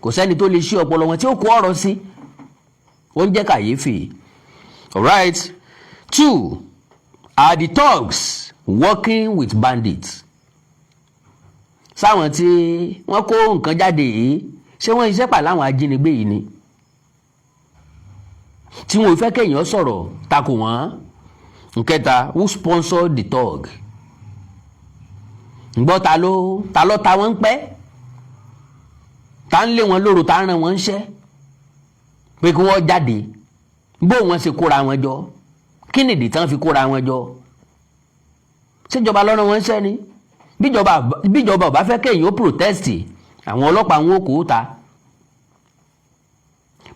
kò sẹ́ni tó lè ṣí ọpọlọ wọn tí ó kó ọ̀rọ̀ sí. Ó ń jẹ́ kàyéfì. Alright. 2. Are the thugs working with bandits? Sáwọn tí wọ́n kó nǹkan jáde yìí ṣé wọ́n iṣẹ́ pà láwọn ajínigbé yìí ni? Tí wọ́n fẹ́ kéèyàn sọ̀rọ̀ takò wọ́n. Nkẹta, who sponsored the thug? Ǹgbọ́ ta ló ta wọ́n ń pẹ́? Ta ń lé wọn lóru, ta ń rán wọn ṣẹ́ pé kí wọ́n jáde? Bó wọn ṣe kóra wọn jọ? Kí nìdí tán fi kóra wọn jọ? Ṣèjọba lọ́rọ̀ wọn ṣẹ́ ni? Bíjọba ò bá fẹ́ kéèyàn ó protest, àwọn ọlọ́pàá wọn kò ta.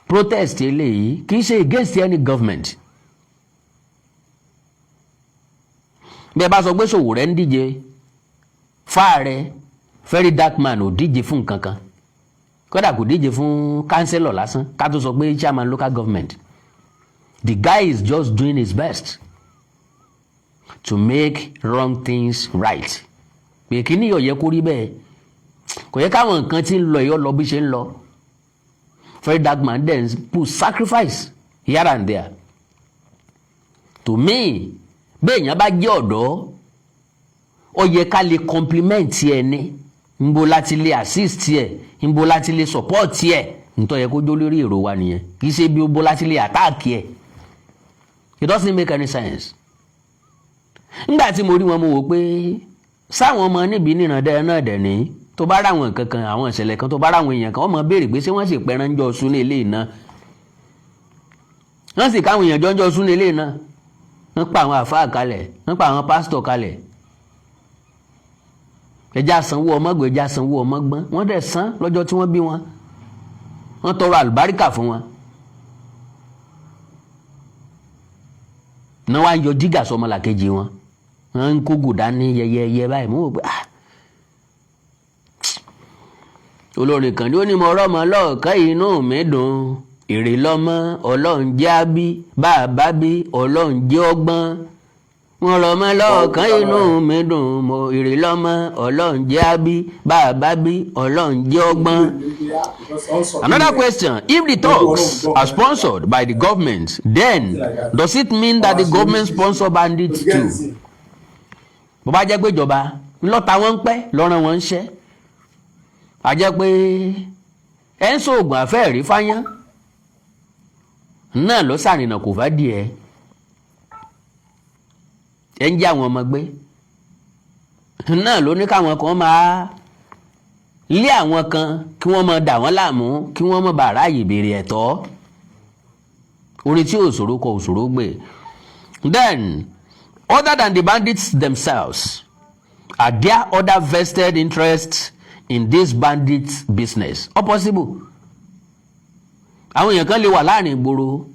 Protest eléyìí kì í ṣe against any government. Bẹ́ẹ̀ bá sọ pé Sowore ń díje fáàrẹ, very dark man ò díje fún nǹkan kan, kódà kò díje fún councillor lásán ká tó sọ pé chairman local government. The guy is just doing his best to make wrong things right. Pé kí ni ó yẹ kó rí bẹ́ẹ̀, kò yẹ káwọn nǹkan tí ń lọ yọ lọ bí ṣe ń lọ. Very dark man then put sacrifice here and there. To me, béèyàn bá jẹ́ ọ̀dọ́, ó yẹ ká lè compliment ẹni, ńbo láti lè assist ẹ, ńbo láti lè support ẹ, ǹtọ́ yẹ kó jó lórí èrò wa nìyẹn. Kì í ṣe bí ńbo láti lè attack ẹ. It doesn't make any sense. Nígbà tí mo rí wọn mo wò pé sáwọn ọmọ níbi nírandẹ́ náà dẹ̀ ní tó bá ráwọn nǹkan kan, àwọn ìṣẹ̀lẹ̀ kan tó bá ráwọn èèyàn kan, wọ́n mọ̀ béèrè pé ṣé wọ́n sì pẹran jọ sún ní ilé iná. Wọ́n sì káwọn èèyàn jọjọ́ sún ní ilé iná. Wọ́n pa àwọn àfáà kalẹ̀, wọ́n pa àwọn pásítọ̀ kalẹ̀. Ẹja sanwó ọmọgbọ́n, ẹja sanwó ọmọgbọ́n. Wọ́n dẹ̀ san lọ́jọ́ tí wọ́n bí wọn. Wọ́n tọrọ àlùbáríkà fún wọn. Náà wá ń yọ jígà sọmọlàkejì wọn. Wọ́n ń kó gùdá ní yẹyẹyẹ báyìí. Mo wò pé olórin kan ní ó ní mo rọ́mọ lọ́ọ̀kan inú mi dùn, èrè lọ́mọ Ọlọ́run jẹ́ àbí, bàbá bí Ọlọ́run jẹ́ ọgbọ́n. Mo rọ́mọ lọ́ọ̀kan inú mi dùn, mo èrè lọ́mọ Ọlọ́run jẹ́ àbí, bàbá bí Ọlọ́run jẹ́ ọgbọ́n. Another question, if the talks are sponsored by the government, then does it mean that the government sponsor bandits too? Bó bá jẹ́ pé ìjọba ńlọ́ta wọn ń pẹ́ lọ́rọ̀ wọn ń ṣẹ́, a jẹ́ pé ẹ ń sóògùn àfẹ́ rí fáyán náà ló sàrìnà kò fà díẹ̀, ẹ ń jẹ́ àwọn ọmọ gbé náà ló ní káwọn kan máa lé àwọn kan kí wọ́n máa dà wọ́n láàmú kí wọ́n má bàa ráàyè béèrè ẹ̀tọ́. Orí tí òṣòro kọ òṣòro gbé. Then other than the bandits themselves, are there other vested interests in this bandit business? Or possible? Àwọn èèyàn kan lè wà láàrin ìgboro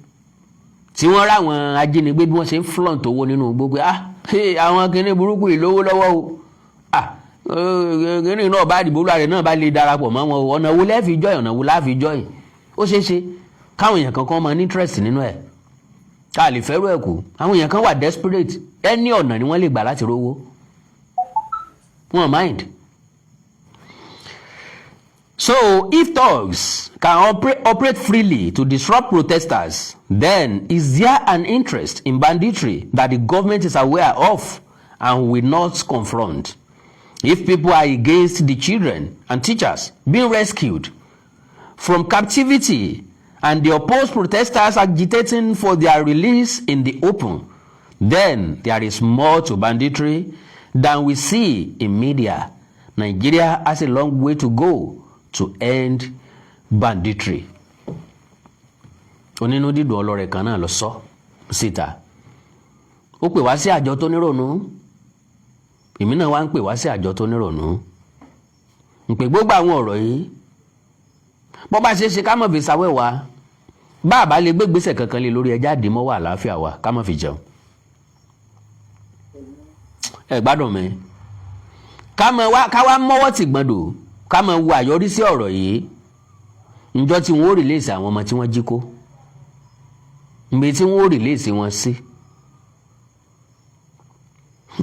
tí wọ́n ráwọn ajínigbé bí wọ́n ṣe ń flaunt owó nínú gbogbo àwọn kìíní burúkú ìlówó lọ́wọ́ o kìíní náà bá dìbò láàrẹ̀ náà bá lè darapọ̀ mọ́ wọn ọ̀nà wo lẹ́ẹ̀fi join, ọ̀nà wo láàfi join. Ó ṣeé ṣe káwọn èèyàn kankan máa ní interest nínú ẹ̀ ká lè fẹ́rù ẹ̀ kú. Àwọn èèyàn kan wà desperate, ẹni ọ̀nà ni wọ́n lè gbà láti rówó, wọn mind. So if thugs can operate freely to disrupt protesters, then is there an interest in banditry that the government is aware of and will not confront? If people are against the children and teachers being rescued from captivity and the opposed protesters agitating for their release in the open, then there is more to banditry than we see in media. Nigeria has a long way to go to end banditry. Onínú dídùn ọlọ́rẹ̀ kan náà lọ sọ síta. Ó pè wá sí àjọ tó nírònú. Èmi náà wá ń pè wá sí àjọ tó nírònú. Ń pè gbogbo àwọn ọ̀rọ̀ yìí. Bó bá ṣe ṣe ká mọ̀ fi sáwẹ́ wa. Bá a bá lè gbé ìgbésẹ̀ kankan lé lórí ẹja àdìmọ́ wà àlàáfíà wa ká mọ̀ fi jẹun. Ẹ gbádùn mi. Ká wá mọ́wọ́ tì gbọ́ndò. Ká mọ̀ wo àyọrísí ọ̀rọ̀ yìí. Ǹjọ́ tí wọ́n ó rìlẹ́sì àwọn ọmọ tí wọ́n jí kó. Ǹbẹ̀ tí wọ́n ó rìlẹ́sì wọn sí.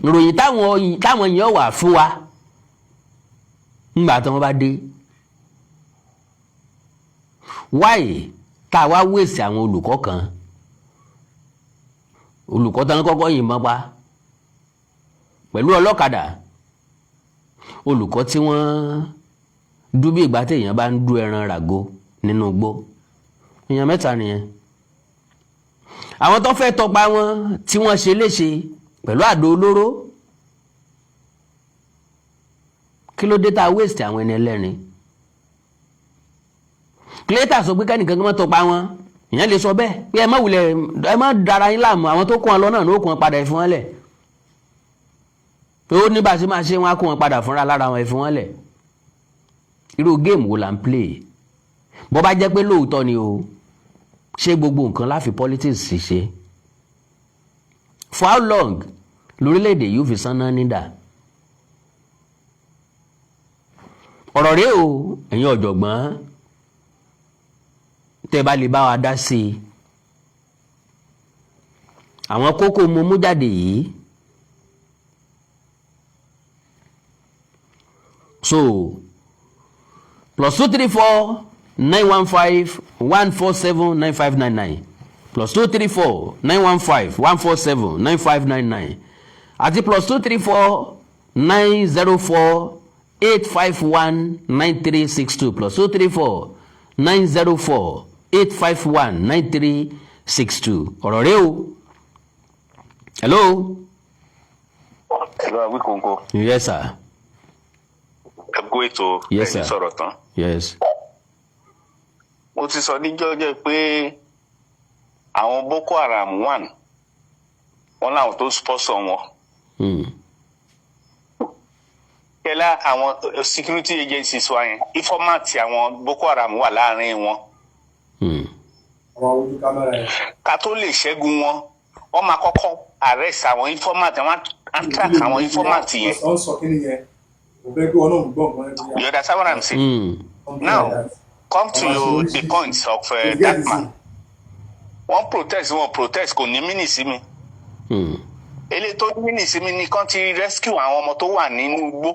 Ìròyìn táwọn èèyàn wà fún wa. Ńgbà tí wọ́n bá dé. why tá a wá wéèsì àwọn olùkọ́ kan olùkọ́ tán kọ́kọ́ yìnbọn pa pẹ̀lú ọlọ́kadà olùkọ́ tí wọ́n dú bí ìgbà téèyàn bá ń dú ẹran ràgó nínú igbó èèyàn 3 nìyẹn. àwọn tó fẹ́ tọpa wọn tí wọ́n ṣe léṣe pẹ̀lú àdó olóró kí ló dé tá a waste àwọn ẹni ẹlẹ́rìn kílẹ̀tà sọ pé kẹ́nìkan kan tọpa wọn ìyẹn lè sọ bẹ́ẹ̀ pé ẹ má wulẹ̀ ẹ má dára yín láàmú àwọn tó kó wọn lọ náà ló kó wọn padà ìfún wọn lẹ̀ pé ó ní bá a ṣe máa ṣe wọn á kó wọn padà fúnra lára wọn ìfún wọn lẹ̀ irú géèmù wo là ń play bó bá jẹ́ pé lóòótọ́ ni o ṣé gbogbo nǹkan láfi politics sì ṣe for how long lórílẹ̀‐èdè yóò fi sanná nídà ọ̀rọ̀ rèé o ẹ̀yin ọ̀jọ̀gbọ́n tẹ́ bá lè bá wa dá sí i àwọn kókó mo mú jáde yìí so +234 915 147 9599 +234 915 147 9599 àti +234 904 851 9362 +234 904 851 9362 ọ̀rọ̀ rẹ o. Hello. Hello, Awikonko. Yes, sir. Ẹ kú ètò Yes, sir. ẹni sọ̀rọ̀ tán. Yes. Mo ti sọ níjọ́jọ́ pé àwọn Boko Haram wọ́n láwọn tó sponsor wọn. Kẹ́lá àwọn security agencies wa yẹn informant àwọn Boko Haram wà láàrin wọn. Àwọn ojú kámẹ́rà yẹn. Ká tó lè ṣẹ́gun wọn, wọ́n máa kọ́kọ́ arrest àwọn informant, wọ́n á track àwọn informant yẹn. Wọ́n sọ kí ni yẹn? Kò fẹ́ kí wọn náà gbọ́ nǹkan ẹgbẹ́. You understand what I'm saying? Now, come to the point of that man. Wọ́n protest kò ní mínì sí mi. Eléyìí tó ní mínì sí mi ni kán ti rescue àwọn ọmọ tó wà nínú igbó.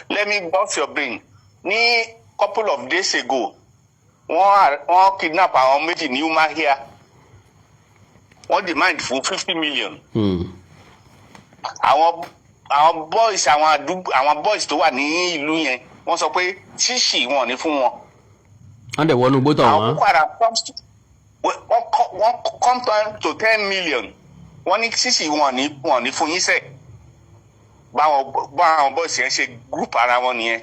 Let me bust your brain. Ní couple of days ago, wọ́n kidnap àwọn méjì ní Umahia. Wọ́n demand fún 50 million. Àwọn boys àwọn boys tó wà ní ìlú yẹn wọ́n sọ pé ṣíṣì wọn ní fún wọn. wọ́n dẹ̀ wọnú gbótọ̀ wọn. àwọn Boko Haram wọ́n come down to 10 million wọ́n ní ṣíṣì wọn ní fún yín sẹ̀. báwọn boys yẹn ṣe group ara wọn nìyẹn.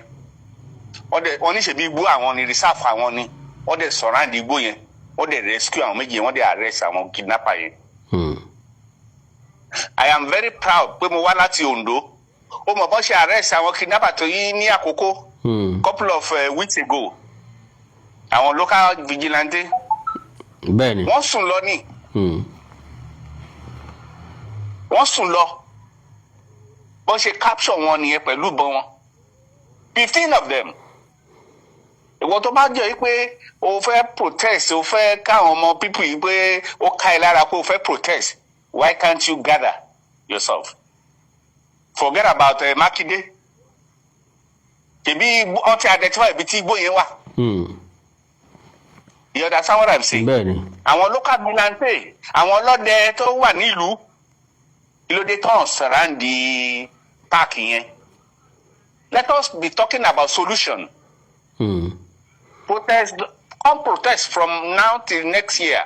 wọ́n ní ṣèbí igbó àwọn ni reserve àwọn ni wọ́n dẹ̀ surround igbó yẹn wọ́n dẹ̀ rescue àwọn méjì yẹn wọ́n dẹ̀ arrest àwọn kidnapper yẹn. I am very proud pé mo wá láti Ondo ó mọ̀ bọ́ ṣe arrest àwọn kidnapper tó yí ní Àkókó couple of weeks ago àwọn local vigilante bẹ́ẹ̀ni wọ́n sùn lọ ní wọ́n sùn lọ bọ́n ṣe capture wọn nìyẹn pẹ̀lú ìbọn wọn 15 of them ìwọ tó bá jẹ́ pé o fẹ́ protest o fẹ́ káwọn ọmọ people yìí pé ó ká ẹ lára pé o fẹ́ protest. Why can't you gather yourself? Forget about Makinde. Maybe wọ́n ti identify ibi tí igbó yẹn wà. You understand what I'm saying? bẹ́ẹ̀ni. Àwọn local vigilante, àwọn ọlọ́dẹ tó wà nílùú, ìlódé tán surround the park yẹn. Let us be talking about solution. Protest, come protest from now till next year.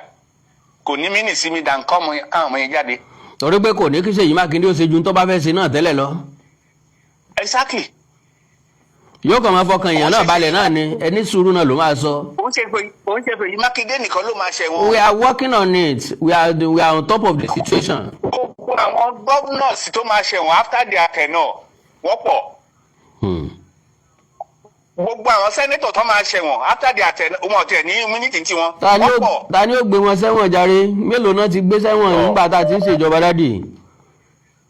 Kò ní mí nìsí mi dàn káwọn ọmọ yẹn jáde. torí pé kò ní kí Ṣèyí Mákindé ó ṣe ju tó bá fẹ́ ṣe náà tẹ́lẹ̀ lọ. Exactly. yóò kàn máa fọkàn èèyàn náà balẹ̀ náà ni ẹni sùúrù náà ló máa sọ. òun ṣe pé yìí Mákindé nìkan ló máa ṣe wọn. we are working on it we are on top of the situation. àwọn governors tó máa ṣe wọn after their tenure wọ́n pọ̀. gbogbo àwọn senator tó máa ṣe wọn after their tenure wọn tẹ̀ ní immunity tí wọn wọ́n pọ̀. ta ni ó gbé wọn sẹ́wọ̀n jàre mélòó náà ti gbé sẹ́wọ̀n nígbà tá a ti ń ṣèjọba dádì.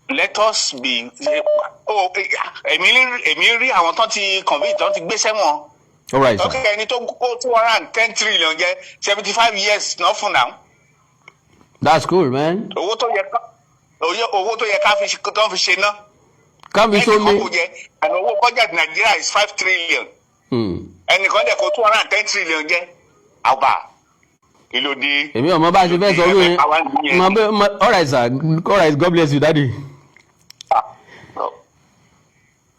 Let us be èmi rí àwọn tó ti convict tó ti gbé sẹ́wọ̀n. all right sir. okay ẹni tó kó 210 trillion jẹ 75 years náà fún náà. that's cool man. owó tó yẹ ká fi ṣe ná. kábi sómi. and owó budget Nigeria is 5 trillion. ẹnìkan dẹ̀ kó 210 trillion jẹ́ àbá ìlòdì. èmi ọmọ bá ṣe fẹ́ sọ wí all right sir, all right, God bless you daddy.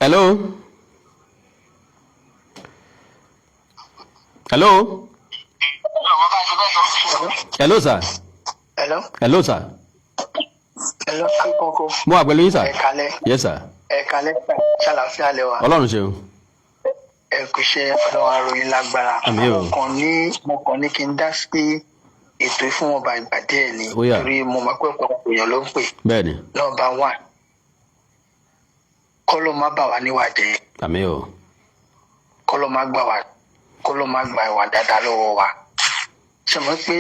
hello. hello. hello sir. Hello. hello sir. Hello, Kókó. mo wà pẹ̀lú yín sir. Ẹ kálẹ́. yes sir. Ẹ kálẹ́ ṣàlàfíà lẹ wà. ọlọ́run ṣeun. Ẹ kò ṣe ọlọ́run aróyìn lágbára. Àmín o. Mo kàn ní kí n dá sí ètò ìfúnwọ̀nba ìgbàdí ẹ̀ ni. Ó yá. Torí mo máa pẹ́ pọ̀ èèyàn ló ń pè. bẹ́ẹ̀ni. Nọ́mbà 1. Kọ́lọ́ má bà wá níwà jẹ́. àmín o. Kọ́lọ́ má gba ìwà dáadáa lọ́wọ́ wa. Ṣé mo pé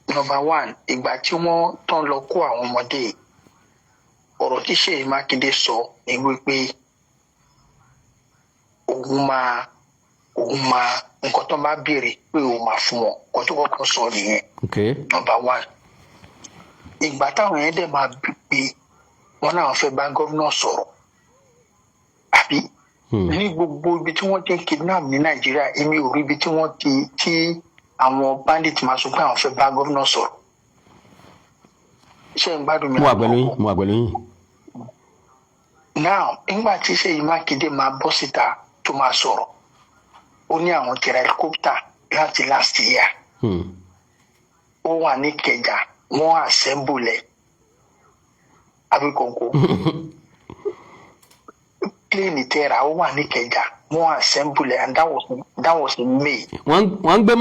nọ́mbà 1 ìgbà tí wọ́n tán lọ kó àwọn ọmọdé yìí, ọ̀rọ̀ tí Ṣèyí Mákindé sọ ni wípé òun máa nǹkan tó bá béèrè pé òun máa fún wọn kó tó kọ́kọ́ sọ nìyẹn. okay. nọ́mbà 1 ìgbà táwọn yẹn dẹ̀ máa bí pé wọn náà fẹ́ bá gómìnà sọ̀rọ̀ àbí ní gbogbo ibi tí wọ́n ti ń kidnap ní Nàìjíríà èmi ò rí ibi tí wọ́n tí àwọn bandit máa sọ pé àwọn fẹ́ bá gómìnà sọ̀rọ̀. Ṣé ń gbádùn mi? mo wà pẹ̀lú yín. now nígbà tí Ṣèyí Mákindé máa bọ́ síta tó máa sọ̀rọ̀ ó ní àwọn ti ra helicopter láti last year. ó wà ní Ìkẹjà wọ́n assemble ẹ̀ Abíkókó plane tẹ́ra ó wà ní Ìkẹjà wọ́n assemble ẹ̀ and that was in May. wọ́n ń gbé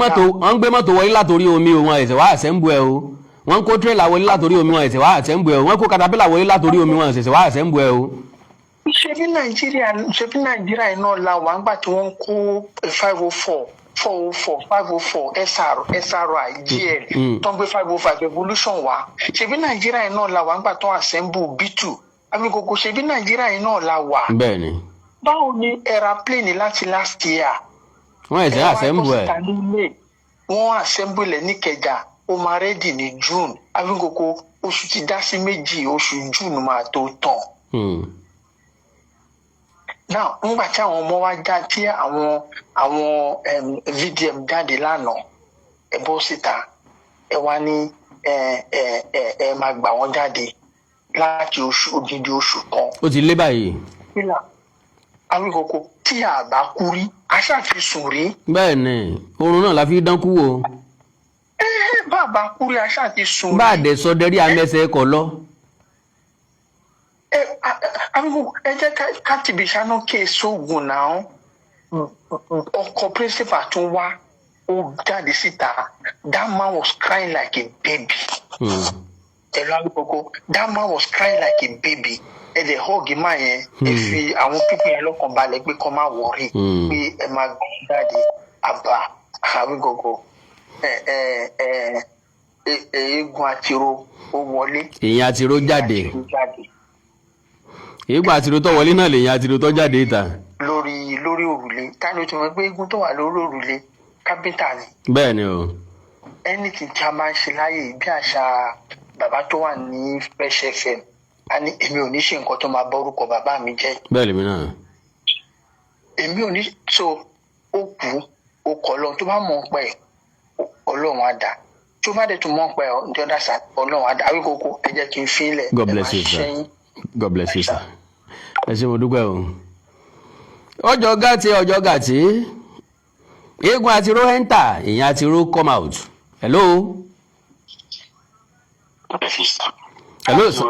mọ́tò wọlé látòrí omi o wọn ẹ̀sẹ̀ wá assemble ẹ̀ o. wọ́n kó tírélà wọlé látòrí omi wọn ẹ̀sẹ̀ wá assemble ẹ̀ o. wọ́n kó katapila wọlé látòrí omi wọn ẹ̀sẹ̀ wá assemble ẹ̀ o. ṣebí Nàìjíríà iná la wà ńgbà tí wọ́n kó 504 404 504 SRI GL tó ń gbé 505 revolution wá. ṣebí Nàìjíríà iná la wà ńgbà tó assemble B2 Abíkókó. ṣebí Nàìjíríà iná la wà. bẹ́ẹ̀ni. báwo ni aeroplane láti last year. wọ́n ẹ̀sẹ̀ assemble ẹ̀. wọ́n assemble ẹ̀ ní Ìkẹjà ó máa ready ní June. Abíkókó oṣù ti dá sí méjì oṣù June máa tó tán. now nígbà tí àwọn ọmọ wa já tí àwọn VDM jáde lánàá ẹ bọ́ síta ẹ wá ní ẹ máa gbà wọ́n jáde láti odidi oṣù kan. ó ti lé báyìí. Abíkókó tí a bá kú rí a ṣàfihàn rí. bẹ́ẹ̀ni oorun náà la fi dán kú o. bàbá kú rí a ṣàfihàn rí. bá a dẹ̀ sọ dẹ́rí amẹ́sẹ̀ kọ lọ. Abíkókó ẹ jẹ́ ká tìbí ṣáná kí èso oògùn náà ọkọ̀ principal tún wá ó jáde síta that man was crying like a baby. ẹ̀rọ Abíkókó that man was crying like a baby. ẹ dẹ̀ hug máa yẹn ẹ fi àwọn pípín yẹn lọ́kàn balẹ̀ pé kọ́ máa wọ̀rí pé ẹ máa gbọ́n jáde àbá Abíkókó eégún àtiró ó wọlé. èèyàn àtiró jáde. eégún àtiró tó wọlé náà lèèyàn àtiró tó jáde ìta. lórí òrùlé táni o ti mọ̀ pé eégún tó wà lórí òrùlé kápẹ́ntà ni. bẹ́ẹ̀ ni o. anything tí a máa ń ṣe láyè bí àṣà bàbá tó wà ní Fresh FM a ní èmi ò ní ṣe nǹkan tó máa bọ́ orúkọ bàbá mi jẹ́. bẹ́ẹ̀ lèmi náà. èmi ò ní so ó kú ó kọ́ lọ tó bá mọ̀ ọ́n pẹ́ Ọlọ́run á dá tó bá dẹ̀ tún mọ̀ ọ́n pẹ́ ọ́ ní ọ̀dà sá Ọlọ́run á dá Abíkókó ẹ jẹ́ kí n fi ń lẹ̀. God bless you sir. God bless you sir. ẹ ṣé mo dúpẹ́ o. ọjọ́ gàtí eégún àtiró enter èèyàn àtiró come out. hello. hello sir.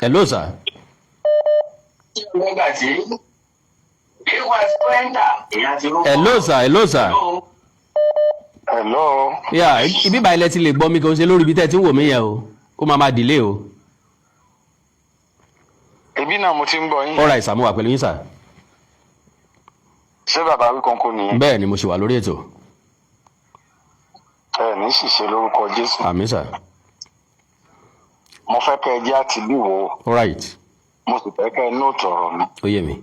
hello sir. hello sir. hello sir. hello. yeah ibi báyìí lẹ ti lè gbọ́ mi kò ń ṣe lórí ibi tẹ́ ti ń wò mí yẹn o ó máa delay o. ibi náà mo ti ń gbọ́ yín. all right sir mo wà pẹ̀lú yín sir. ṣé bàbá Awíkọ́nkọ́ nìyẹn. bẹ́ẹ̀ ni mo ṣì wà lórí ètò. ẹ ní ṣìṣe lórúkọ Jésù. àmín sir. mo fẹ́ kẹ́ ẹ jẹ́ àti bí wo. all right. mo sì fẹ́ kẹ́ ẹ nóòtù ọ̀rọ̀ mi. ó yé mi.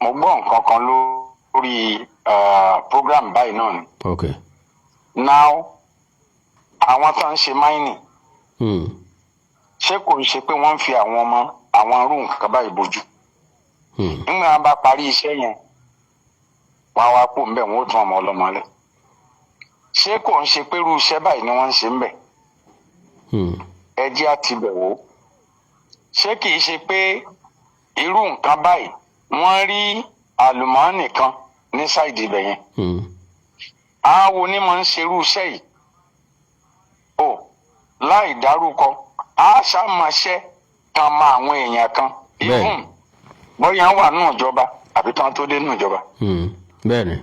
mo gbọ́ nǹkan kan lórí program báyìí náà ni. ok. now àwọn tó ń ṣe mining. ṣé kò ń ṣe pé wọ́n ń fi àwọn irú nǹkan báyìí bójú. nígbà wọn bá parí iṣẹ́ yẹn wọn á wá pò ńbẹ̀ wọn ó tún ọmọ ọlọ́mọ lẹ̀. ṣé kò ń ṣe pé irú iṣẹ́ báyìí ni wọ́n ń ṣe ńbẹ̀? ẹ jẹ́ á ti bẹ̀ wò. ṣé kìí ṣe pé irú nǹkan báyìí wọ́n rí àlùmọ́ọ́nì kan ní sáìdì ibẹ̀ yẹn? àwọn wo ni mo ń ṣerú iṣẹ́ yìí? o láì dárúkọ a ṣàmọṣẹ́ kan mọ àwọn èèyàn kan even bóyá wà nínú ìjọba àbí tán tó dé nínú ìjọba. bẹ́ẹ̀ni.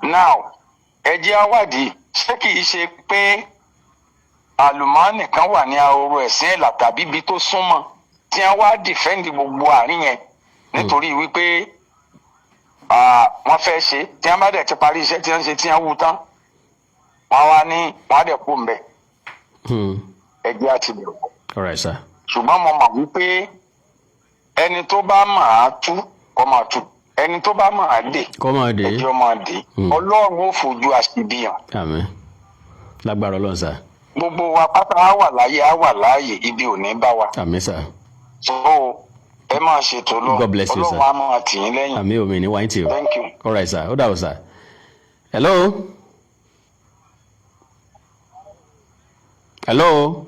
now ẹ jẹ́ àwádìí ṣé kìí ṣe pé àlùmọ́ọ́nì kan wà ní ahoro ẹ̀sìn ẹ̀là tàbí ibi tó súnmọ́ tí wọ́n wá dìfẹ́ǹdì gbogbo àárín yẹn nítorí wípé wọ́n fẹ́ ṣe tí wọ́n bá dẹ̀ ti parí iṣẹ́ tí wọ́n ń ṣe tí wọ́n wú tán wọ́n wá ní wọ́n á dẹ̀ kú mbẹ́. ẹgbẹ́ àti bẹ̀rù. All right, sir. ṣùgbọ́n mo mọ̀ wípé ẹni tó bá máa tú kó máa tú ẹni tó bá máa dè ẹjọ́ máa dè ọlọ́run ó fojú àṣìbí hàn. àmín lágbára ọlọ́run sá. gbogbo wa pátá á wà láyé á wà láàyè ibi ò ní bá wa. àmín sá. so ẹ máa ṣètò lọ ọlọ́run á máa tì yín lẹ́yìn. àmín omi ní wáyé tì o. thank you. All right, sir. ó dàbọ̀ sá. hello. hello.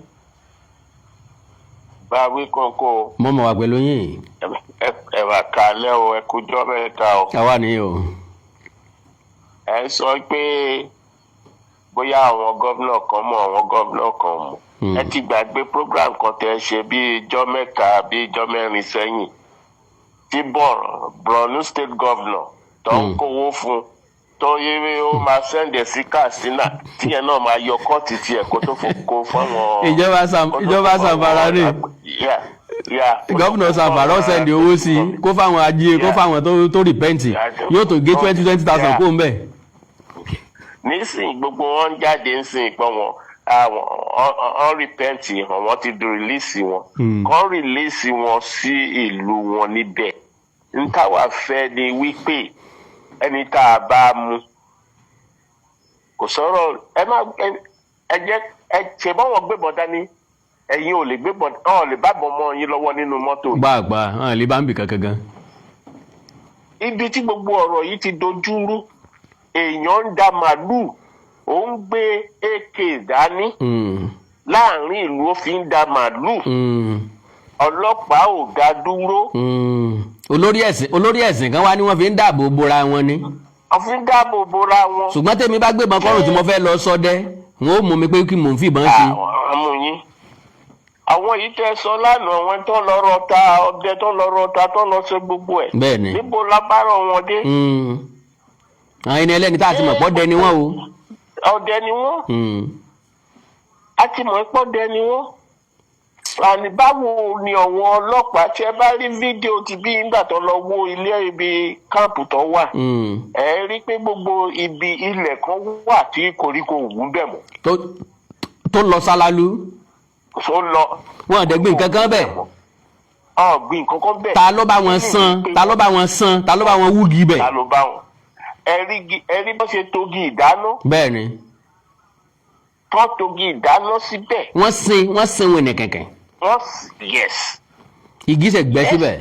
báwí kókó. mo mọ̀ wá pẹ̀lú yín. ẹ wà kálẹ̀ o ẹ kújọ́ mẹ́ta o. àwa ni o. ẹ sọ pé bóyá àwọn gómìnà kan mọ̀ àwọn gómìnà kan mọ̀. ẹ ti gbàgbé program kan tẹ́ ṣe bí ijọ́ mẹ́ta bí ijọ́ mẹ́rin sẹ́yìn tí Borno state governor tó ń kówó fún tó yẹ ó máa sẹ́ndẹ̀ sí Katsina tíyẹn náà máa yọ kọ́ọ̀tì tiẹ̀ kó tó fò fáwọn. ìjọba Zamfara ni gómìnà Zamfara sẹ́ndì owó sí i kó fáwọn ajíye kó fáwọn tó rìpẹ́ǹtì yóò tó gé 20,000 kó ń bẹ̀. nísìnyí gbogbo wọn jáde nísìnyí pé wọn rìpẹ́ǹtì hàn wọ́n ti di rìlíìsì wọn kọ́ rìlíìsì wọn sí ìlú wọn níbẹ̀ nítawà fẹ́ ni wípé ẹni tá a bá mú kò sọ̀rọ̀ ẹ jẹ́ ẹ ṣe bọ́ wọn gbébọn dání ẹ̀yin ò lè gbébọn ọ̀ lè bá bọ̀ mọ́ yín lọ́wọ́ nínú mọ́tò yìí. gbàgbà hàn lè bá ń bì kankan gan. ibi tí gbogbo ọ̀rọ̀ yìí ti dojú rú èèyàn ń da màlúù ó ń gbé AK dání láàrin ìlú ó fi ń da màlúù ọlọ́pàá ò ga dúró. olórí ẹ̀sìn kan wá ní wọ́n fi ń dáàbò bora wọn ni. wọ́n fi ń dáàbò bora wọn. ṣùgbọ́n tèmi bá gbébọn kọ́rùn tí mo fẹ́ lọ sọdẹ wọn ó mú mi pé kí mò ń fìbọn sí. àmú yín àwọn yìí tẹ́ sọ lánàá àwọn tó lọ rọta ọdẹ tó lọ rọta tó lọ ṣe gbogbo ẹ̀. bẹ́ẹ̀ni níbo lábára wọn dé. àwọn ẹni ẹlẹ́ni tá a ti mọ̀ pọ́ dẹ ni wọ́n o. ọdẹ ni wọ́n. a ti mọ̀ pọ́ dẹ ni wọ́n. àní báwo ni àwọn ọlọ́pàá tí ẹ bá rí fídíò ti bí nígbà tó lọ wó ilé ibi káàpù tó wà. ẹ rí pé gbogbo ibi ilẹ̀ kan wà tí koríko wù bẹ̀ mọ́. tó lọ sálálú. tó lọ. wọn àdẹ gbìn kankan bẹ́ẹ̀. gbìn kankan bẹ́ẹ̀. ta ló bá wọn san ta ló bá wọn san ta ló bá wọn wúgi bẹ́ẹ̀. ta ló bá wọn. ẹ rí bó ṣe togi ìdáná. bẹ́ẹ̀ni. tó togi ìdáná síbẹ̀. wọ́n sin wẹ̀nẹ̀ kẹ̀kẹ́. yes. igi ṣe gbẹ síbẹ̀.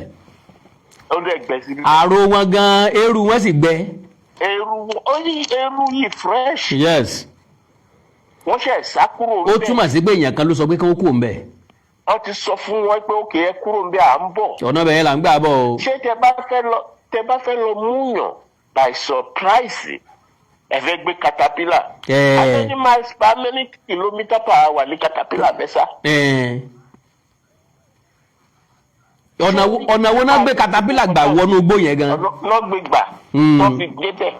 ó dẹ̀ gbẹ síbẹ̀. àrò wọn gan eérú wọn sì gbẹ. eérú yìí fresh. yes. wọ́n ṣe sá kúrò ńbẹ̀. ó túmọ̀ sí pé èèyàn kan ló sọ pé kí wọ́n kúrò ńbẹ̀. wọ́n ti sọ fún wọn pé òkè ẹ kúrò ńbẹ̀ à ń bọ̀. ọ̀nà bẹ̀yẹn là ń gbà bọ̀ o. ṣé tẹ bá fẹ́ lọ múyàn by surprise ẹ fẹ́ gbé caterpillar. how many miles per many kilometre per hour ní caterpillar mẹ́sà. ọ̀nà wo náà gbé caterpillar gbà wọnú igbó yẹn gan. náà gbé gbà tó fi gbé bẹ̀.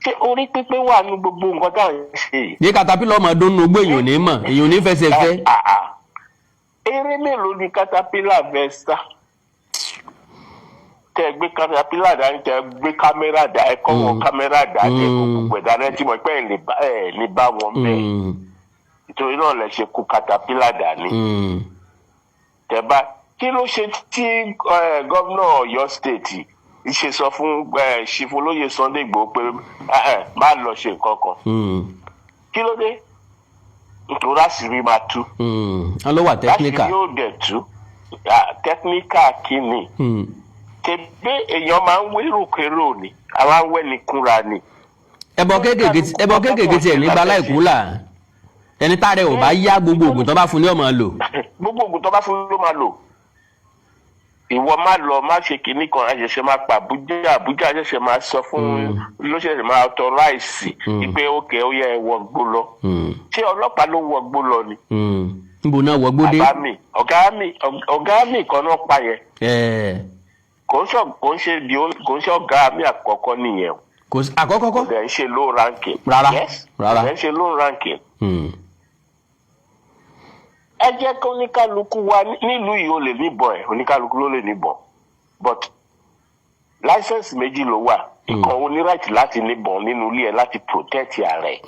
ṣé orí pípé wà ní gbogbo nǹkan tá à ń ṣe. ní caterpillar ọmọ ọdún nínú igbó èèyàn ò ní mọ̀ èèyàn ò ní fẹsẹ̀ fẹ́. eré mélòó ni caterpillar fẹ́ sá. tẹ gbé caterpillar dání tẹ gbé kámẹ́rà dá ẹ kọ́ wọn kámẹ́rà dá tẹ gbogbo ẹ̀dá rẹ tí mo pẹ́ ẹ̀ lè bá wọn bẹ́ẹ̀. nítorí náà lẹ ṣe kó caterpillar dání. tẹ bá kí ló ṣe tí gómìnà Ọ̀yọ́ state ṣe sọ fún ṣìfọlóye Sunday Igboho pé má lọ ṣe nǹkan kan. kí ló dé nítorí àṣírí máa tú. wọ́n ló wà technical. láṣìírí yóò dẹ̀ tú technical kí ni. tẹ̀gbẹ́ èèyàn máa ń wérò kérò ni àwa ń wẹ́ni kúnra ni. ẹbọ kéékèèké tiẹ̀ nígbà láìkú là ẹni tá rẹ ò bá yá gbogbo oògùn tó bá fún ní ọmọ lò. gbogbo oògùn tó bá fún ló máa lò. ìwọ má lọ má ṣe kinní kan àṣẹṣẹ máa pa Àbújá àṣẹṣẹ máa sọ fún ló ṣẹ̀ṣẹ̀ máa authorize pé ókè ó yẹ wọgbó lọ. ṣé ọlọ́pàá ló wọgbó lọ ni. níbo náà wọgbó dé. ọ̀gá mi kan náà pa yẹn. kò ń ṣe ọ̀gá mi àkọ́kọ́ nìyẹn. àkọ́kọ́ kọ́. kò dẹ̀ ń ṣe low ranking. rárá kò dẹ̀ ń ṣe low ranking. ẹ jẹ́ kí oníkálukú wa nílùú yìí ó lè níbọn ẹ̀ oníkálukú ló lè níbọn but láísẹ̀nsì méjì ló wà ìkan ó ní right láti níbọn nínú ilé ẹ̀ láti protect ààrẹ.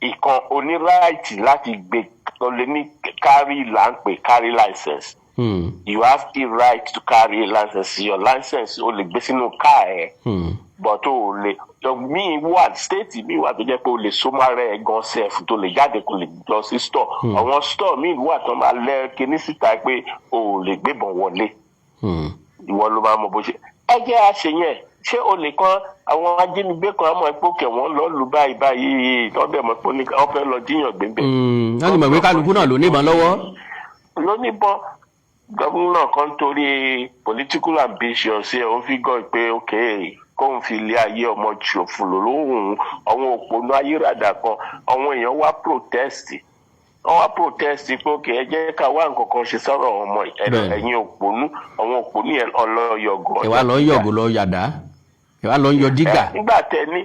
ìkan ó ní right láti gbé tó lè ní carry license. You have the right to carry a license. Your license o lè gbé sínú car ẹ. But o lè mi wà state mi wà tó jẹ́ pé o lè so máa rẹ gan self tó lè jáde kó lè lọ sí store. Àwọn store mi wà tó máa lẹ kíní síta pé o lè gbébọn wọlé. Ìwọ ló máa mọ bó ṣe. Ẹ jẹ́ àṣẹ yẹn ṣé o lè kan àwọn ajínigbé kan àmọ́ ipò kẹ̀wọ́n lọ lù báyìí tọ́bẹ̀ mọ́ pé wọ́n fẹ́ lọ jíyàn gbẹ̀ngbẹ̀. Wọ́n ti mọ̀ pé kálukú náà ló níbọn lọ́wọ́. Ló níbọn gómìnà kan torí political ambition ṣe ó fi gọ́ pé ok kóun fi ilé ayé ọmọ ṣòfò lóhùn àwọn òpónú ayérádà kan àwọn èèyàn wá protest pé ok ẹ jẹ́ ká wá nǹkan kan ṣe sọ̀rọ̀ ọmọ ẹ̀yìn òpónú àwọn òpónú yẹn ọlọ́yọ̀gọ̀. ẹ wá lọ yọ̀gọ̀ lọ yàdá ẹ wá lọ yọ dígà. nígbà tẹ ní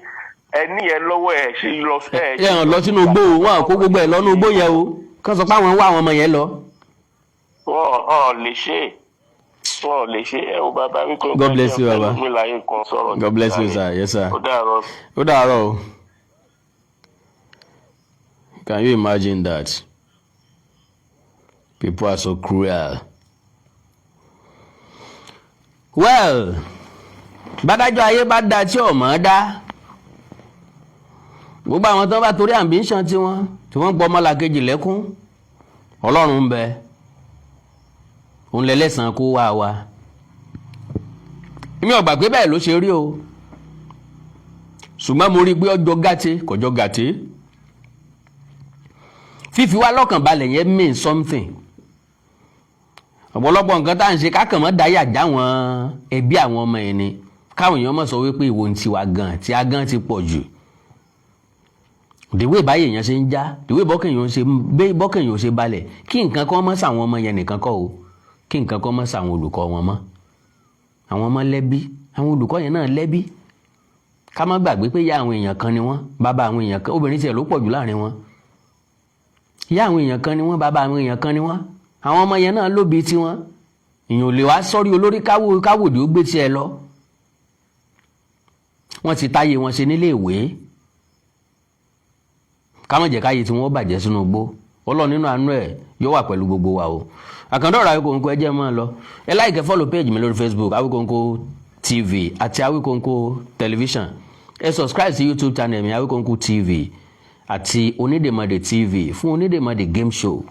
ẹni yẹn lọ́wọ́ ẹ̀ ṣe lọ fẹ́. ẹ hàn lọ sínú igbó wọn kó gbogbo ẹ lọ́nú igbó yẹn o kán sọ pé àwọn wá àwọn ọmọ yẹn lọ. wọn lè ṣe ẹ o bàbá mi kò. God bless you baba. God bless you sir. Yes sir. ó dàárọ̀ o. Can you imagine that? People are so cruel. Well, bádájọ́ ayé bá da tí ò mọ̀ dá gbogbo àwọn tó bá torí ambition tí wọ́n gbọ́ ọmọlàkejì lẹ́kún Ọlọ́run ń bẹ òun lẹ́lẹ́sàn kó wá wa mi ò gbà pé bẹ́ẹ̀ ló ṣe rí o ṣùgbọ́n mo rí pé ọjọ́ gàté kọjọ́ gàté fífi wá lọ́kàn balẹ̀ yẹn mean something ọ̀pọ̀lọpọ̀ nǹkan tá à ń ṣe kákàn mọ́ dáyà já wọn ẹbí àwọn ọmọ yẹn ni káwọn èèyàn mọ̀ sọ wípé ìwò ń tiwa gan tí a gan ti pọ̀ jù dèwé báyìí èèyàn ṣe ń já dèwé bọ́kẹ̀yàn ṣe balẹ̀ kí nǹkan kan mọ́ sàwọn ọmọ yẹn nìkan kọ́ o kí nǹkan kan mọ́ sàwọn olùkọ́ wọn mọ́ àwọn ọmọ lẹ́bí àwọn olùkọ́ yẹn náà lẹ́bí ká má gbàgbé pé ìyá àwọn èèyàn kan ni wọ́n bàbá àwọn èèyàn kan obìnrin tiẹ̀ ló pọ̀ jù láàrin wọn ìyá àwọn èèyàn kan ni wọ́n bàbá àwọn èèyàn kan ni wọ́n àwọn ọmọ yẹn náà lóbi tiwọn èèyàn ò lè wá sọ́rí olórí káwòdì ó gbé tiẹ̀ lọ wọ́n ti táyé wọn ṣe nílé ìwé ká má jẹ́ káyé tí wọ́n bàjẹ́ sínú igbó Ọlọ́run nínú àánú ẹ̀ yóò wà pẹ̀lú gbogbo wa o Àkàndọ̀rọ̀ Awíkonko ẹ jẹ́ mọ́ lọ ẹ like follow page mi lórí Facebook Awíkonko TV àti Awíkonko television ẹ subscribe sí YouTube channel mi Awíkonko TV àti Onídèmọdè TV fún Onídèmọdè game show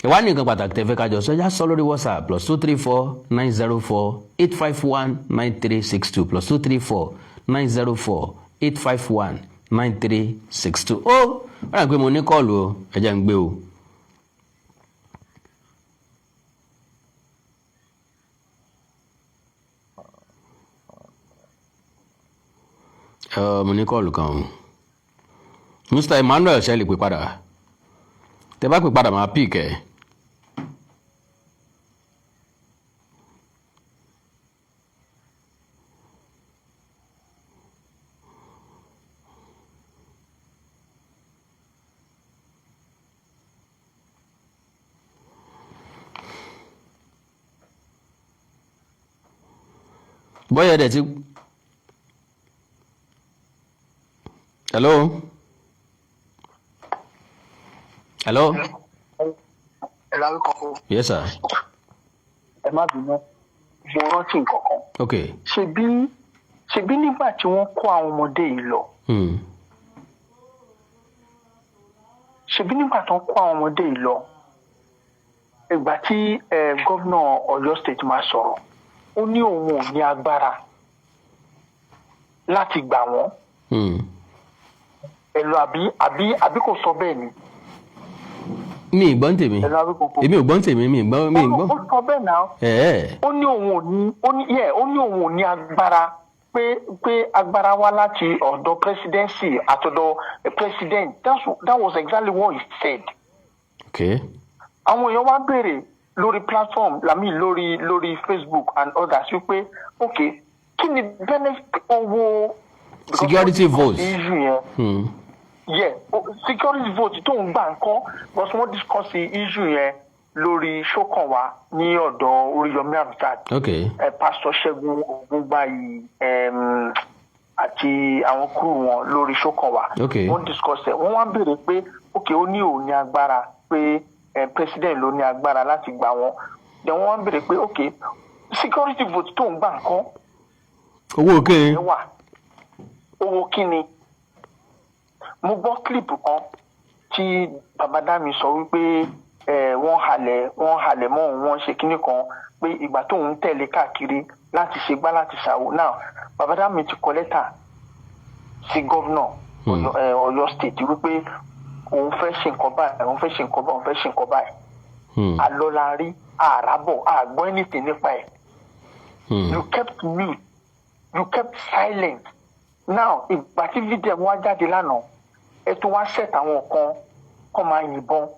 ẹ wá ní nǹkan pàtàkì tẹ́ fẹ́ kájọ sọ já sọ lórí WhatsApp +234 904 851 9362 +234 904 851 9362 ó wọ́n rà pé mo ní kọ́ọ̀lù o ẹ jẹ́ ń gbé o. mo ní kọ́ọ̀lù kan o Mr. Emmanuel ṣe lè pè padà tẹ́ bá pè padà máa pì kẹ́ bọ́yọ̀ dẹ̀ ti hello ẹ̀rọ Awíkonko. Yes sir. ẹ má bínú mo rántí nǹkan kan. Ok. ṣebí nígbà tí wọ́n kó àwọn ọmọdé yìí lọ. ṣebí nígbà tí wọ́n kó àwọn ọmọdé yìí lọ ìgbà tí gómìnà Ọ̀yọ́ state máa sọ̀rọ̀ ó ní òun ò ní agbára láti gbà wọ́n. Ẹ̀lọ́ àbí kò sọ bẹ́ẹ̀ ni. mi ì gbọ́n tèmi èmi ò gbọ́n tèmi mi ì gbọ́n. ó sọ bẹ́ẹ̀ náà. ó ní òun ò ní agbára pé agbára wá láti ọ̀dọ̀ presidency àtọ̀dọ̀ president. That was exactly what he said. Okay. Àwọn èèyàn wá béèrè lórí platform lórí Facebook and others wípé okay kí ni benefit owó security vote issue yẹn. Yeah, security vote tó ń gbà nǹkan but wọ́n discuss issue yẹn lórí Ṣókànwá ní ọ̀dọ̀ Oríyọmí Hamzat. Okay. Pastor Ṣẹ́gun Ògúngbàyí àti àwọn crew wọn lórí Ṣókànwá. Okay. Wọ́n discuss ẹ̀ wọ́n wá béèrè pé okay ó ní òun ní agbára pé president ló ní agbára láti gbà wọ́n. Then wọ́n wá béèrè pé okay security vote tó ń gbà nǹkan. owó kíni. owó kíni. Mo gbọ́ clip kan tí Baba Dami sọ wípé wọ́n halẹ̀ mọ́ òun wọ́n ṣe kíní kan pé ìgbà tó ń tẹ̀lé káàkiri láti ṣe gbá láti ṣàwò. Now Baba Dami ti kọ lẹ́tà sí gọ́vnà Ọ̀yọ́ state wípé òun fẹ́ ṣe nǹkan báyìí òun fẹ́ ṣe nǹkan báyìí òun fẹ́ ṣe nǹkan báyìí. Alọ́lárí àràbọ̀ àgbọ́ anything nípa ẹ̀. You kept mute, you kept silent. Now ìgbà tí fídíò wá jáde lánàá ẹ tún wá set àwọn kan máa yìnbọn.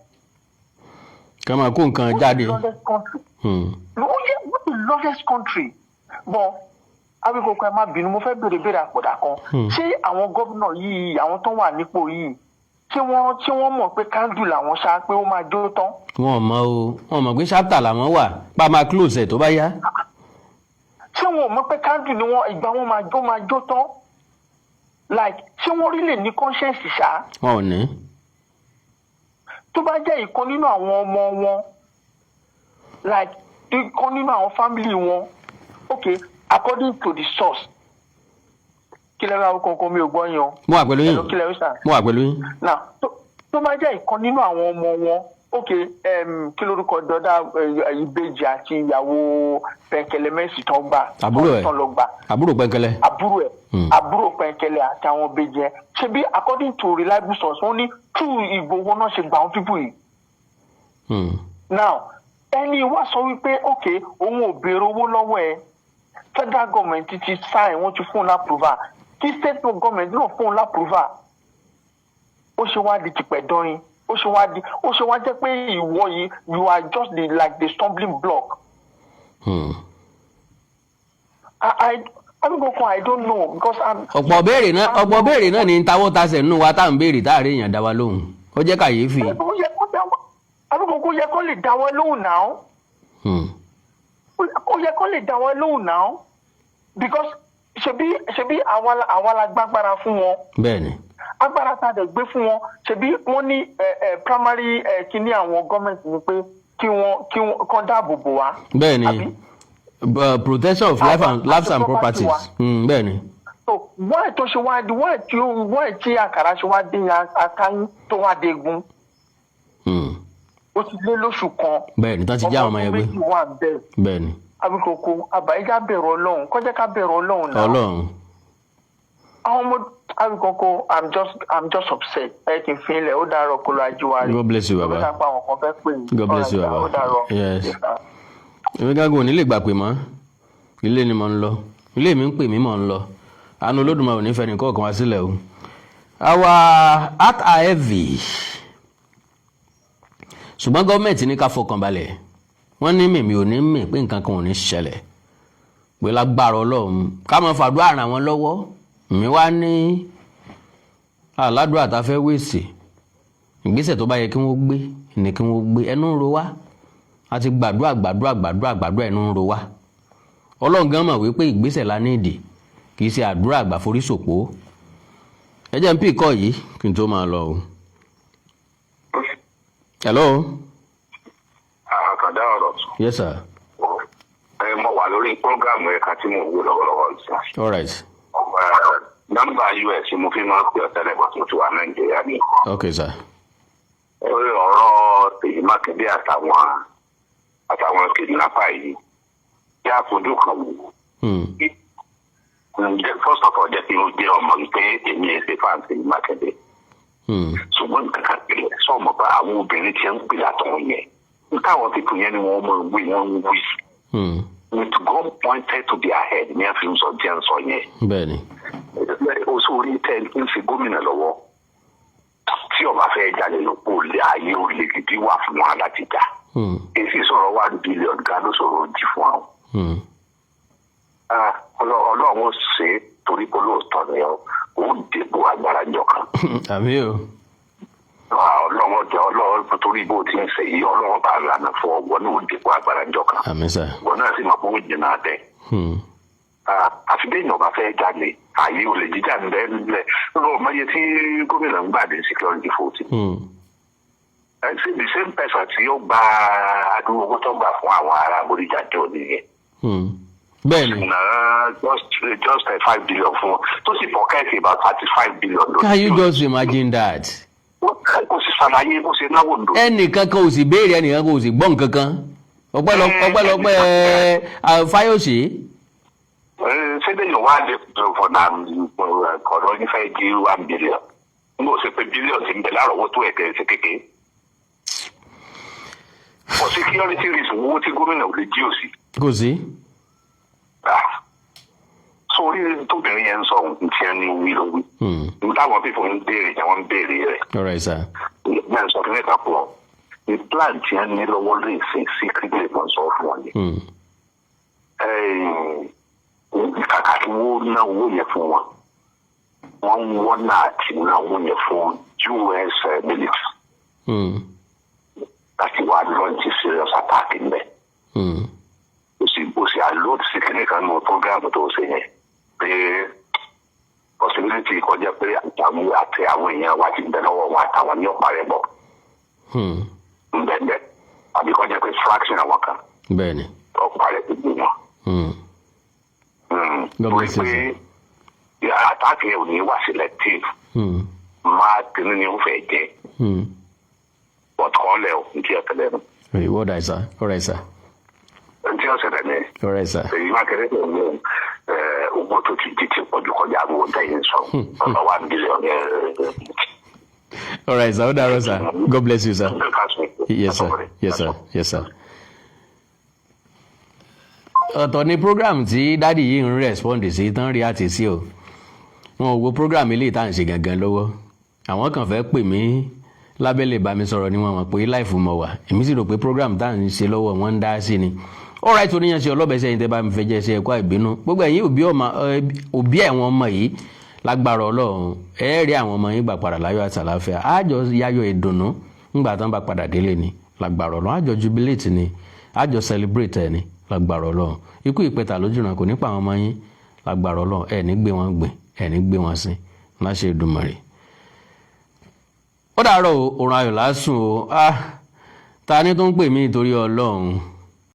ká máa kó nǹkan jáde. What the largest country? But Abíkókó ẹ má bínú mo fẹ́ béèrè àpọ̀dà kan. Ṣé àwọn gómìnà yìí àwọn tó wà nípò yìí ṣé wọ́n mọ̀ pé kándù làwọn ṣá pé ó máa jó tán? wọn mọ̀ pé ṣápítà làwọn wà pa máa close ẹ̀ tó bá yá. ṣé wọn ò mọ̀ pé kándù ni ìgbà wọn máa jó tán? Like ṣé wọ́n rí lè ní conscience ṣá? wọn ò ní. Tó bá jẹ́ ìkan nínú àwọn ọmọ wọn like ìkan nínú àwọn family wọn okay according to the source kí lẹ́rọ àwọn kankan mi ò gbọ́ yan. mo wà pẹ̀lú yín mo wà pẹ̀lú yín. now tó bá jẹ́ ìkan nínú àwọn ọmọ wọn okay kí lórúkọ dọ́dá ìbejì àti ìyàwó Pẹ̀kẹ̀lẹ̀ Mercy tán gbà. àbúrò ẹ̀ àbúrò Pẹ̀kẹ̀lẹ̀. àbúrò Pẹ̀kẹ̀lẹ̀ àti àwọn ìbejì ẹ̀ ṣebí according to reliable source wọ́n ní two Ìgbòho náà ṣe gbà àwọn pípù yìí. now ẹni wá sọ wípé okay òun ò béèrè owó lọ́wọ́ ẹ federal government ti sign wọ́n ti fún un lápúrúvà kí state government náà fún un lápúrúvà ó ṣe wá di tìpẹ̀dọ́rin ó ṣe wá jẹ́ pé ìwọ yìí you are just the stumbling block. I don't know because ọ̀pọ̀ béèrè náà ni tawọ́ tasẹ̀ nínú wa tá à ń béèrè tá à rí èèyàn dá wa lóhùn ó jẹ́ kàyéfì. Abíkókó yẹ kó lè dá wọn lóhùn náà. Ó yẹ kó lè dá wọn lóhùn náà because ṣebí àwa la gbàgbára fún wọn. Bẹ́ẹ̀ni. Agbára tá a dẹ̀ gbé fún wọn ṣebí wọ́n ní primary kíní àwọn gọ́ọ̀mẹ̀ntì ni pé kí wọ́n kọ́ dáàbò bò wá. Bẹ́ẹ̀ni protection of lives and properties. Bẹ́ẹ̀ni. So why tó ṣe wá di why tí àkàrà ṣe wá dé akáyín tó wá dé egun. Ó ti lé lóṣù kan. Bẹ́ẹ̀ni tán ti já àwọn ọmọ ẹgbẹ́. ọmọ méjì wà bẹ́ẹ̀. Bẹ́ẹ̀ni. Abíkókó àbáyéjá bẹ̀rù Ọlọ́run kọjá ká bẹ̀rù Ọlọ́run náà. Ọlọ́run. Àwọn ọmọ Abíkókó I'm just upset ẹ kì í fi ilẹ̀ ó dàárọ̀ kó lọ ajíwárí. God bless you baba. God bless you baba. Yes. Èmi gágùn ò ní lè gbà pé mọ́ ilé ni mo ń lọ ilé mi ń pè mí mọ̀ ń lọ àánú Olódùmarè ò ní fẹ́ nìkan kan wá sílẹ̀ o. Our heart are heavy ṣùgbọ́n gọ́ọ̀mẹ̀ntì ní ká fọkàn balẹ̀ wọ́n ní mèmí ò ní mì pé nǹkan kan ò ní ṣẹlẹ̀ pé lágbára Ọlọ́run ká máa fàdúrà ràn wọ́n lọ́wọ́ mi wá ní aládùúrà tá a fẹ́ wèsì ìgbésẹ̀ tó bá yẹ kí wọ́n gbé ní kí wọ́n gbé ẹnu ń ro wá a ti gbàdúrà ẹnu ń ro wá Ọlọ́run gan mọ̀ wípé ìgbésẹ̀ la ní ìdí kì í ṣe àdúrà àgbàforíṣòpó ẹ jẹ́ n pí kọ́ yìí kí n tó máa lọ o. Hello. Àkàndá ọ̀rọ̀. Yes sir. Mo wà lórí prógrámù ẹ̀ka tí mo wò lọ́wọ́lọ́wọ́ ìsìn. All right. Nọ́mbà US mo fi máa ń pè ọ̀tẹ́lẹ̀ bọ́ tó ti wà Nàìjíríà ní. Okay sir. Lórí ọ̀rọ̀ Ṣèyí Mákindé àtàwọn kìdínápà yìí. kí a fojú kan wò. First of all, jẹ́ kí n jẹ́ ọmọ wípé èmi ẹ̀ ṣe fáǹsì Mákindé. Ṣùgbọ́n nǹkan kan pè é sọ̀mọ́ bá àwọn obìnrin tí ń pè látọ̀ yẹn. Táwọn pípọ̀ yẹn ni wọ́n mọ̀ wí wọ́n ń wí. With God pointed to their head ní àfihàn sọ jẹ́ ń sọ yẹn. Bẹ́ẹ̀ni. Oṣù orí tẹ́ ń fi gómìnà lọ́wọ́. Tí ọba fẹ́ jalè lóko lé ayé olè gidi wà fún wọn láti jà. Èsì sọ̀rọ̀ wà bílíọ̀nù gan ló sọ̀rọ̀ jì fún àwọn. Ọlọ́run ó ṣe é torí pé lóòótọ́ ni ó dìbò agbára jọ kan. Àmì o. Ọlọ́run torí bó ti ń ṣe yìí Ọlọ́run bá lànà fún ọgbọ́n ní òdìbò agbára jọ kan. Àmì sà. Ọgbọ́n náà sì máa fún ìjìnà àtẹ. Àfi bí èèyàn bá fẹ́ jalè ààyè olè jíjà ń bẹ́ẹ̀ nílẹ̀ lọ́wọ́ mọ́yé tí gómìnà ń gbàdé security force. Ṣé the same person tí ó gba àdúgbò owó tó gbà fún àwọn ará Bódìjà jẹ́ òní yẹn. Bẹ́ẹ̀ni. Just 5 billion fún wọn tó sì pocket about 35 billion. Can you just imagine that? Kò sì ṣàlàyé bó ṣe náwó ńdò. Ẹnìkan kan ò sì béèrè ẹnìkan kan ò sì gbọ́ nǹkan kan ọpẹ́lọpẹ́ Fáyọ̀ṣe. Ṣé lẹ́yìn wá lè fọ̀nà ọ̀rọ̀ nífẹ̀ẹ́ di 1 billion n kò ṣe pé bílíọ̀nù ti ń bẹ lárọ̀ọ́wọ́tó ẹ̀kẹ́ ṣe kékeré. For security reason owó tí gómìnà ò lè jí òsì. Kò sí. Sórí tóbìnrin yẹn ń sọ ohun tí ẹni wí ló wí. Táwọn pípọ̀ ń béèrè yẹn wọ́n ń béèrè rẹ̀. All right, sir. Bẹ́ẹ̀ sọ fún ẹ̀ka pọ̀ ní plan tí ẹni ní lọ́wọ́ lè ṣe secretly kan sọ fún wọn yẹn. Kàkà kí wọ́n ná owó yẹn fún wọn. Wọ́n ń wọ́n náà ti ná owó yẹn fún US military. Láti wá launch serious attack ń bẹ̀. Ó sì àlóòtù sí kìnìún kan nínú program tó ṣe yẹn pé possibility kọjá pé àti àwọn èèyàn wa ti bẹ lọ́wọ́ wọn àtàwọn ní ọ̀pá rẹ̀ bọ̀. Bẹ́ẹ̀ àbí kọjá pé fraction àwọn kan. Bẹ́ẹ̀ni. Ọ̀pá rẹ̀ ti gbé wọn. Torí pé àtàkì yẹn ò ní wà selective. Máa tẹnu ni ó fẹ́ jẹ́. Bọ̀tọ̀ ọ̀lẹ̀ ò ní kí ẹ tẹ̀lé nu. What is that? All right, sir. Ǹjẹ́ ọ̀sẹ̀ rẹ̀ ni? All right, sir. Èyí Mákindé tó ní owó tó ti di ti pọ̀jù kọjá àwọn tẹ̀yìn sọ. Ọ̀nà 1 billion. All right, sir. Ó sir. God bless you, sir. Yes, sir. Yes, sir. Yes, sir. Ọ̀tọ̀ ni program tí dádì yìí ń respond sí tán rí àti sí o. Wọn ò wo program ilé ìta ń ṣe gangan lọ́wọ́. Àwọn kan fẹ́ pè mí lábẹ́lẹ̀ bá mi sọ̀rọ̀ ni wọ́n mọ̀ pé life mọ̀ wá. Èmi sì rò pé program tá à ń ṣe lọ́wọ́ wọn ń dá sí ni. All right, oníyanṣẹ́ ọlọ́bẹ̀ẹ́sẹ̀ yìí tẹ́ bá mi fẹ́ jẹ́ ṣe ẹ̀kọ́ àìbínú. Gbogbo ẹ̀yin òbí ẹ̀wọ̀n ọmọ yìí lágbára Ọlọ́run ẹ rí àwọn ọmọ yín gbà padà láyọ̀ àti àlàáfíà. Àjọ yayọ̀ ìdùnnú ńgbà tán bá padà délé ni lágbára Ọlọ́run. Àjọ jubilate ni àjọ celebrate ẹ̀ ni lágbára Ọlọ́run. Ikú ìpẹta lójúran kò ní pa àwọn ọmọ yín lágbára Ọlọ́run. Ẹ̀ ní gbé wọn gbìn ẹ̀ ní gbé wọn sin láṣẹ Èdùmàrè. Ó dàárọ̀ o, òrùn ayọ̀ lásùn o. Ta ni tó ń pè mí nítorí Ọlọ́run.